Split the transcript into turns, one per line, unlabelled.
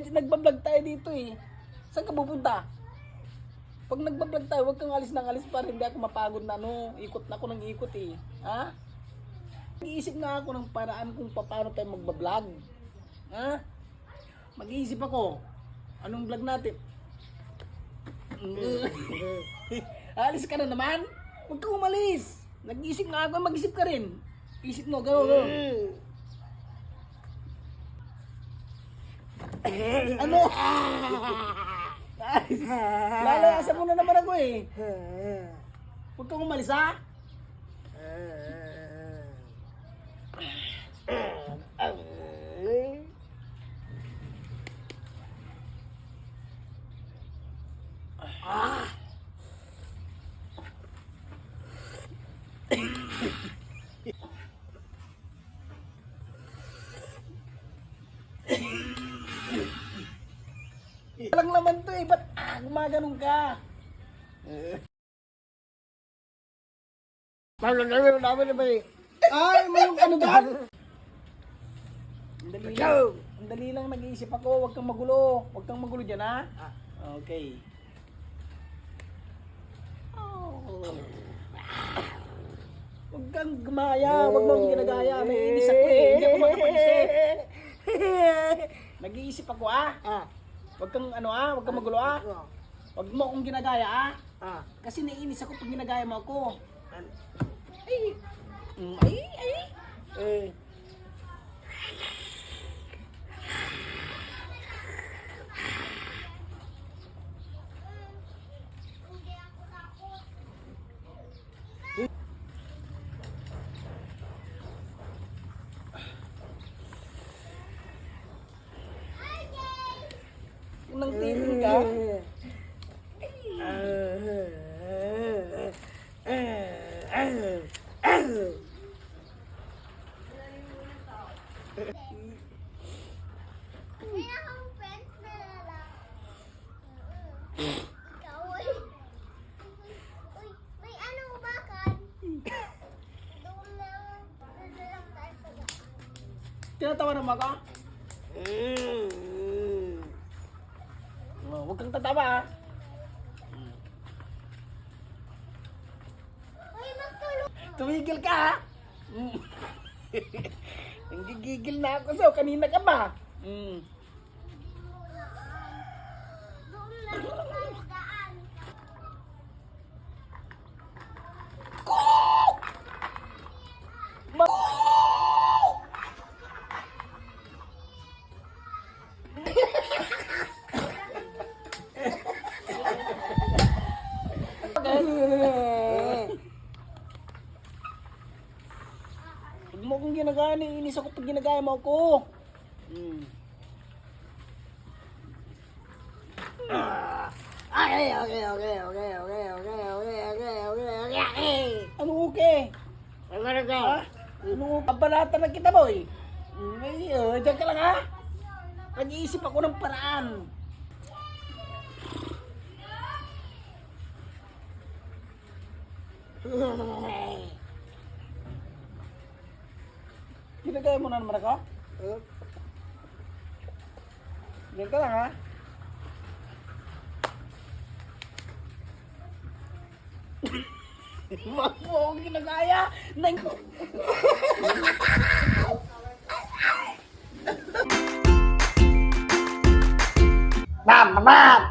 nagbablog tayo dito eh. Saan ka pupunta? Pag nagbablog tayo, huwag kang alis ng alis para hindi ako mapagod na ano. Ikot na ako ng ikot eh. Ha? Mag-iisip nga ako ng paraan kung paano tayo magbablog. Ha? Mag-iisip ako. Anong vlog natin? Alis ka na naman? Huwag kang umalis. Nag-iisip nga ako, mag-isip ka rin. Isip mo, gano'n. Ano? Lalayasan mo na naman ako eh. Huwag kang umalis ha? Walang laman to eh, ba't gumaganon ka? Ay, may yung ano dyan? Ang dali lang nag-iisip ako, huwag kang magulo. Huwag kang magulo dyan ha? Okay. Huwag kang gumaya, huwag mo akong ginagaya. Naiinis ako eh, hindi ako makapag-isip. Nag-iisip ako ah. Huwag kang ano ah, huwag kang magulo ah. Huwag mo akong ginagaya ah. Kasi naiinis ako pag ginagaya mo ako. Ay. Nang tingin ka? Tinatawa naman ka? Huwag kang tatawa ha. Tumigil ka ha. Nanggigigil na ako sa'yo. Kanina ka ba? Huwag mo akong ginagaya, naiinis ako pag ginagaya mo ako. Ano okay? Ano ka? Ano kabalata na kita boy? Diyan ka lang ha? Nag-iisip ako ng paraan. Ginagaya mo na naman ako? Diyan ka lang ha? Wag mo akong ginagaya! Mama!